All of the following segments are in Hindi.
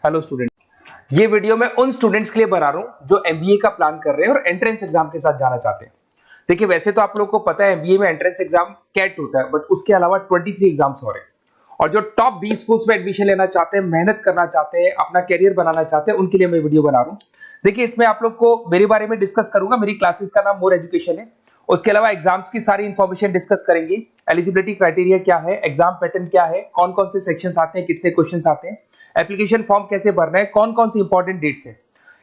हेलो स्टूडेंट, ये वीडियो मैं उन स्टूडेंट्स के लिए बना रहा हूं जो एमबीए का प्लान कर रहे हैं और एंट्रेंस एग्जाम के साथ जाना चाहते हैं। देखिए, वैसे तो आप लोगों को पता है एमबीए में एंट्रेंस एग्जाम कैट होता है, बट उसके अलावा 23 एग्जाम्स हो रहे हैं। और जो टॉप 20 स्कूल्स में एडमिशन लेना चाहते हैं, मेहनत करना चाहते हैं, अपना कैरियर बनाना चाहते हैं, उनके लिए मैं वीडियो बना रहा हूँ। देखिए, इसमें आप लोग को मेरे बारे में डिस्कस करूंगा। मेरी क्लासेस का नाम मोर एजुकेशन है। उसके अलावा एग्जाम्स की सारी इंफॉर्मेशन डिस्कस करेंगे। एलिजिबिलिटी क्राइटेरिया क्या है, एग्जाम पैटर्न क्या है, कौन कौन से सेक्शंस आते हैं, कितने क्वेश्चंस आते हैं, एप्लीकेशन फॉर्म कैसे भरना है, कौन कौन सी इंपॉर्टेंट डेट्स है,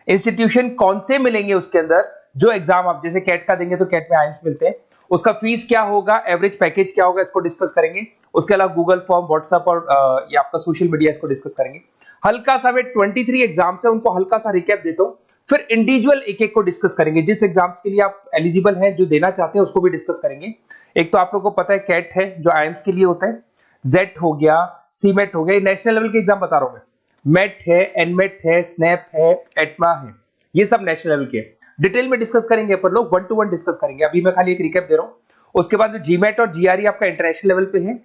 इंस्टीट्यूशन कौन से मिलेंगे उसके अंदर, जो एग्जाम आप जैसे कैट का देंगे तो कैट में आइम्स मिलते हैं, उसका फीस क्या होगा, एवरेज पैकेज क्या होगा, इसको डिस्कस करेंगे। उसके अलावा गूगल फॉर्म, व्हाट्सएप और ये आपका सोशल मीडिया, इसको डिस्कस करेंगे। हल्का सा वे 23 एग्जाम्स है, उनको हल्का सा रिकैप देता हूं, फिर इंडिविजुअल एक एक को डिस्कस करेंगे। जिस एग्जाम्स के लिए आप एलिजिबल हैं, जो देना चाहते हैं, उसको भी डिस्कस करेंगे। एक तो आप लोगों को पता है कैट है जो आईएम्स के लिए होता है, जेट हो गया, सीमेट हो गया, नेशनल लेवल के एग्जाम बता रहा हूं मैं। मेट है, एनमेट है, स्नैप है, एटमा है, ये सब नेशनल लेवल के। डिटेल में डिस्कस करेंगे अपन लोग, 1 to 1 डिस्कस करेंगे। अभी मैं खाली एक रिकैप दे रहा हूं। उसके बाद में जीमेट और जीआरई आपका इंटरनेशनल लेवल पे है,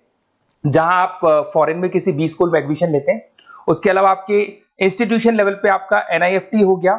जहां आप फॉरेन में किसी बी स्कूल में एडमिशन लेते हैं। उसके अलावा आपके इंस्टीट्यूशन लेवल पे आपका एनआईएफटी हो गया,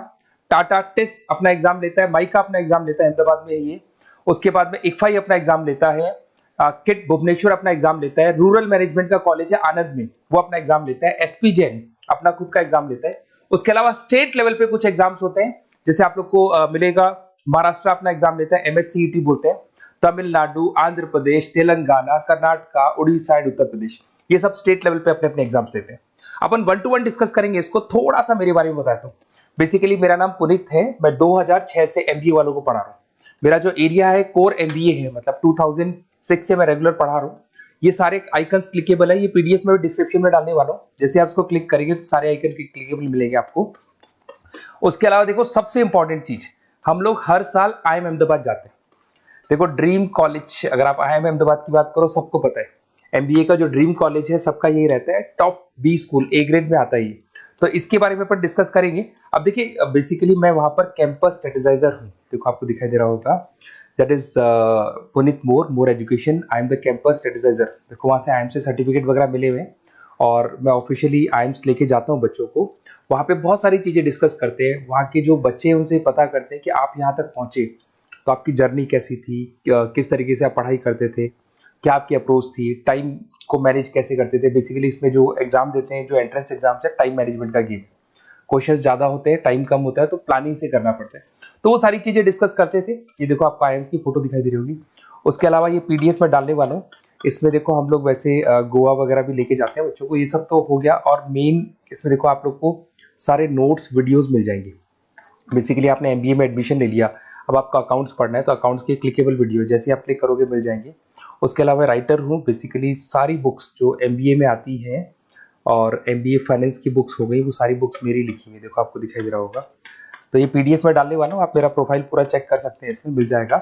टाटा टिस अपना एग्जाम लेता है, माइका अपना एग्जाम लेता है, अहमदाबाद में है ये। उसके बाद में इक्फाई अपना एग्जाम लेता है, किट भुवनेश्वर अपना एग्जाम लेता है, रूरल मैनेजमेंट का कॉलेज है आनंद में, वो अपना एग्जाम लेता है, एसपी जैन अपना खुद का एग्जाम लेता है। उसके अलावा स्टेट लेवल पे कुछ एग्जाम्स होते हैं, जैसे आप लोग को मिलेगा, महाराष्ट्र अपना एग्जाम लेता है, एमएचसीईटी बोलते हैं, तमिलनाडु, आंध्र प्रदेश, तेलंगाना, कर्नाटका, उड़ीसा एंड उत्तर प्रदेश, ये सब स्टेट लेवल पे अपने अपने एग्जाम्स लेते हैं। अपन 1 to 1 डिस्कस करेंगे इसको। थोड़ा सा मेरे बारे में बताता हूँ। बेसिकली मेरा नाम पुनीत है, मैं 2006 से एमबीए वालों को पढ़ा रहा हूँ। मेरा जो एरिया है कोर एमबीए है, मतलब 2006 से मैं रेगुलर पढ़ा रहा हूँ। ये सारे आइकन्स क्लिकेबल है, ये पीडीएफ में डिस्क्रिप्शन में डालने वाला हूँ। जैसे आप इसको क्लिक करेंगे तो सारे आइकन क्लिकेबल मिलेंगे आपको। उसके अलावा देखो, सबसे इंपॉर्टेंट चीज, हम लोग हर साल आईएम अहमदाबाद जाते हैं। देखो, ड्रीम कॉलेज, अगर आप आईएम अहमदाबाद की बात करो, सबको पता है एमबीए का जो ड्रीम कॉलेज है सबका यही रहता है, top B school, A grade में आता है ये। तो इसके बारे में अपन डिस्कस करेंगे। अब देखिए, बेसिकली मैं वहां पर कैंपस स्ट्रेटेजाइजर हूँ। देखो, आपको दिखाई दे रहा होगा, that is Puneet More education, I am the campus strategizer. देखो, वहां से आईएम से सर्टिफिकेट वगैरह मिले हुए हैं और मैं ऑफिशियली आईएम्स लेके जाता हूँ बच्चों को। वहां पे बहुत सारी चीजें डिस्कस करते हैं, वहां के जो बच्चे हैं उनसे पता करते हैं कि आप यहाँ तक पहुंचे तो आपकी जर्नी कैसी थी, किस तरीके से आप पढ़ाई करते थे, क्या आपकी अप्रोच थी, टाइम को मैनेज कैसे करते थे। बेसिकली इसमें जो एग्जाम देते हैं, जो एंट्रेंस एग्जाम्स है, टाइम मैनेजमेंट का गेम। क्वेश्चंस ज्यादा होते हैं, टाइम कम होता है, तो प्लानिंग से करना पड़ता है। तो वो सारी चीजें डिस्कस करते थे। ये देखो, आपको आईएम्स की फोटो दिखाई दे रही होगी। उसके अलावा ये पीडीएफ में डालने वाला हूँ। इसमें देखो, हम लोग वैसे गोवा वगैरह भी लेके जाते हैं बच्चों को। ये सब तो हो गया। और मेन इसमें देखो, आप लोग को सारे नोट्स, वीडियोस मिल जाएंगे। बेसिकली आपने एमबीए में एडमिशन ले लिया, अब आपका अकाउंट्स पढ़ना है, तो अकाउंट्स की क्लिकेबल वीडियो जैसे आप क्लिक करोगे मिल जाएंगे। उसके अलावा राइटर हूँ, बेसिकली सारी बुक्स जो एमबीए में आती हैं और एमबीए फाइनेंस की बुक्स हो गई, वो सारी बुक्स मेरी लिखी हुई है। देखो, आपको दिखाई दे रहा होगा। तो ये पीडीएफ में डालने वाला हूँ, आप मेरा प्रोफाइल पूरा चेक कर सकते हैं, इसमें मिल जाएगा।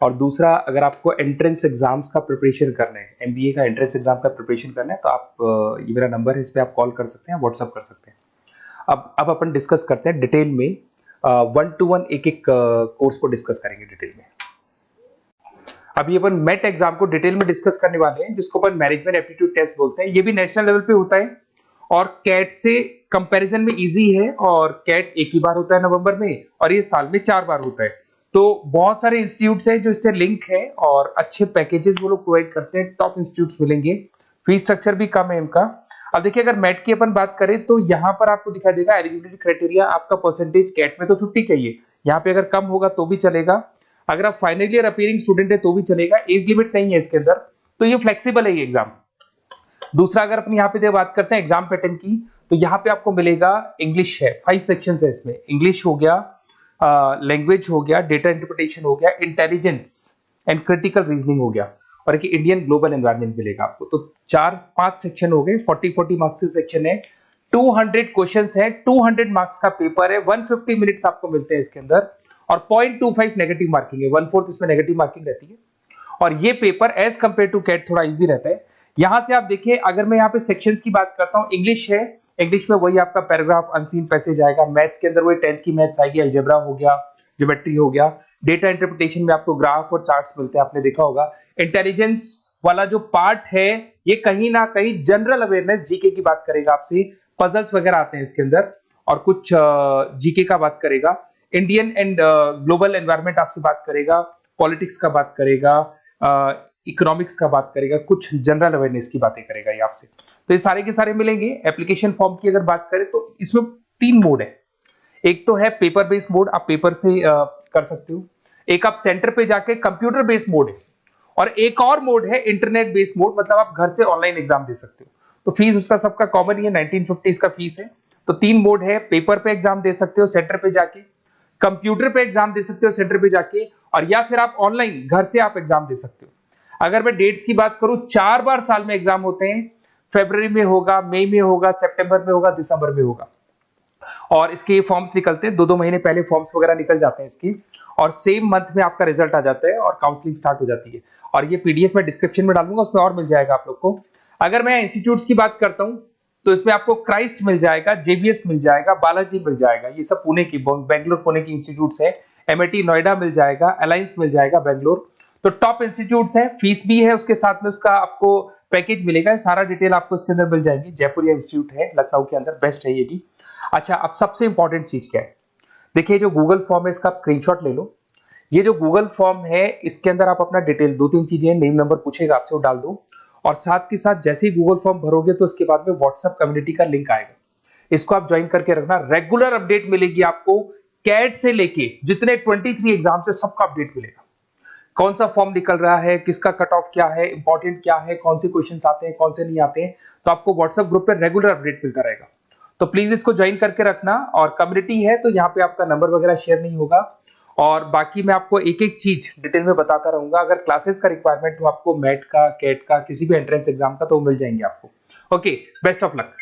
और दूसरा, अगर आपको एंट्रेंस एग्जाम्स का प्रिपरेशन करना है, एमबीए का एंट्रेंस एग्जाम का प्रिपरेशन करना है, तो आप ये मेरा नंबर है, इस पर आप कॉल कर सकते हैं, व्हाट्सअप कर सकते हैं। अब अपन डिस्कस करते हैं डिटेल में, 1 to 1 एक एक कोर्स को डिस्कस करेंगे डिटेल में। अभी अपन मेट एग्जाम को डिटेल में डिस्कस करने वाले हैं, जिसको अपन मैनेजमेंट एप्टीट्यूड टेस्ट बोलते हैं। ये भी नेशनल लेवल पे होता है और कैट से कंपैरिजन में इजी है। और कैट एक ही बार होता है नवंबर में, और ये साल में 4 बार होता है। तो बहुत सारे इंस्टीट्यूट्स हैं जो इससे लिंक है और अच्छे पैकेजेस वो लोग प्रोवाइड करते हैं, टॉप इंस्टीट्यूट्स मिलेंगे, फीस स्ट्रक्चर भी कम है इनका। अब देखिए, अगर मैट की अपन बात करें तो यहाँ पर आपको दिखाई देगा एलिजिबिलिटी क्राइटेरिया, आपका परसेंटेज कैट में तो 50 चाहिए, यहाँ पे अगर कम होगा तो भी चलेगा। अगर आप फाइनल ईयर अपीयरिंग स्टूडेंट है तो भी चलेगा, एज लिमिट नहीं है इसके अंदर, तो ये फ्लेक्सिबल है ये एग्जाम। दूसरा, अगर अपन यहाँ पे बात करते हैं एग्जाम पैटर्न की, तो यहाँ पे आपको मिलेगा इंग्लिश है, 5 सेक्शंस है इसमें। इंग्लिश हो गया, लैंग्वेज हो गया, डेटा इंटरप्रिटेशन हो गया, इंटेलिजेंस एंड क्रिटिकल रीजनिंग हो गया, और एक इंडियन ग्लोबल एनवायरनमेंट मिलेगा आपको। तो 4-5 सेक्शन हो गए, 40 मार्क्स के सेक्शन है, 200 क्वेश्चंस है, 200 मार्क्स का पेपर है, 150 मिनट्स आपको मिलते हैं इसके अंदर, और 0.25 नेगेटिव मार्किंग है, 1/4 इसमें नेगेटिव मार्किंग रहती है। और ये paper as compared to CAT थोड़ा इजी रहता है। यहां से आप देखिए, अगर मैं यहाँ पे सेक्शंस की बात करता हूँ, इंग्लिश है, इंग्लिश में वही आपका पैराग्राफ, अनसीन पैसेज आएगा। मैथ्स के अंदर वही 10th की मैथ्स आएगी, अलजेब्रा हो गया, ज्योमेट्री हो गया। डेटा इंटरप्रिटेशन में आपको ग्राफ और चार्ट्स मिलते हैं, आपने देखा होगा। इंटेलिजेंस वाला जो पार्ट है, ये कहीं ना कहीं जनरल अवेयरनेस, जीके की बात करेगा आपसे, पजल्स वगैरह आते हैं इसके अंदर, और कुछ जीके का बात करेगा, इंडियन एंड ग्लोबल एनवायरनमेंट आपसे बात करेगा, पॉलिटिक्स का बात करेगा, इकोनॉमिक्स का बात करेगा, कुछ जनरल अवेयरनेस की बातें करेगा ये आपसे। तो ये सारे के सारे मिलेंगे। एप्लीकेशन फॉर्म की अगर बात करें तो इसमें 3 मोड है। एक तो है पेपर बेस्ड मोड, आप पेपर से कर सकते हो। एक आप सेंटर पे जाके कंप्यूटर बेस्ड मोड है, और एक और मोड है इंटरनेट बेस्ड मोड, मतलब आप घर से ऑनलाइन एग्जाम दे सकते हो। तो फीस उसका सबका कॉमन ही है, 1950 का फीस है। तो 3 मोड है, पेपर पे एग्जाम दे सकते हो सेंटर पे जाके, कंप्यूटर पे एग्जाम दे सकते हो सेंटर पे जाके, और या फिर आप ऑनलाइन घर से आप एग्जाम दे सकते हो। अगर मैं डेट्स की बात करूं, 4 बार साल में एग्जाम होते हैं। फरवरी में होगा, मई में होगा, सितंबर में होगा, दिसंबर में होगा। और इसके फॉर्म्स निकलते हैं 2-2 महीने पहले, फॉर्म्स वगैरह निकल जाते हैं इसकी, और सेम मंथ में आपका रिजल्ट आ जाता है और काउंसलिंग स्टार्ट हो जाती है। और ये पीडीएफ मैं डिस्क्रिप्शन में डालूंगा, उसमें और मिल जाएगा आप लोग को। अगर मैं इंस्टीट्यूट्स की बात करता हूं तो इसमें आपको क्राइस्ट मिल जाएगा, जेवीएस मिल जाएगा, बालाजी मिल जाएगा, ये सब पुणे की, बेंगलोर पुणे की इंस्टीट्यूट्स है। एमआईटी नोएडा मिल जाएगा, अलायंस मिल जाएगा बेंगलोर। तो टॉप इंस्टीट्यूट्स है, फीस भी है उसके साथ में, उसका आपको पैकेज मिलेगा, सारा डिटेल आपको इसके अंदर मिल जाएगी। जयपुरिया इंस्टीट्यूट है लखनऊ के अंदर, बेस्ट है ये भी। अच्छा, अब सबसे इंपॉर्टेंट चीज क्या है, देखिए जो गूगल फॉर्म है इसका आप स्क्रीनशॉट ले लो। ये जो गूगल फॉर्म है इसके अंदर आप अपना डिटेल, 2-3 चीजें, नेम नंबर पूछेगा आपसे, वो डाल दो। और साथ के साथ जैसे ही गूगल फॉर्म भरोगे तो इसके बाद में व्हाट्सएप कम्युनिटी का लिंक आएगा, इसको आप ज्वाइन करके रखना। रेगुलर अपडेट मिलेगी आपको, कैट से लेके जितने 23 एग्जाम से सबका अपडेट मिलेगा। कौन सा फॉर्म निकल रहा है, किसका कट ऑफ क्या है, इंपॉर्टेंट क्या है, कौन से क्वेश्चंस आते हैं, कौन से नहीं आते हैं, तो आपको व्हाट्सएप ग्रुप पे रेगुलर अपडेट मिलता रहेगा। तो प्लीज इसको ज्वाइन करके रखना। और कम्युनिटी है तो यहाँ पे आपका नंबर वगैरह शेयर नहीं होगा, और बाकी मैं आपको एक एक चीज डिटेल में बताता रहूंगा। अगर क्लासेस का रिक्वायरमेंट हो आपको, मैट का, कैट का, किसी भी एंट्रेंस एग्जाम का, तो मिल जाएंगे आपको। Okay, best of luck.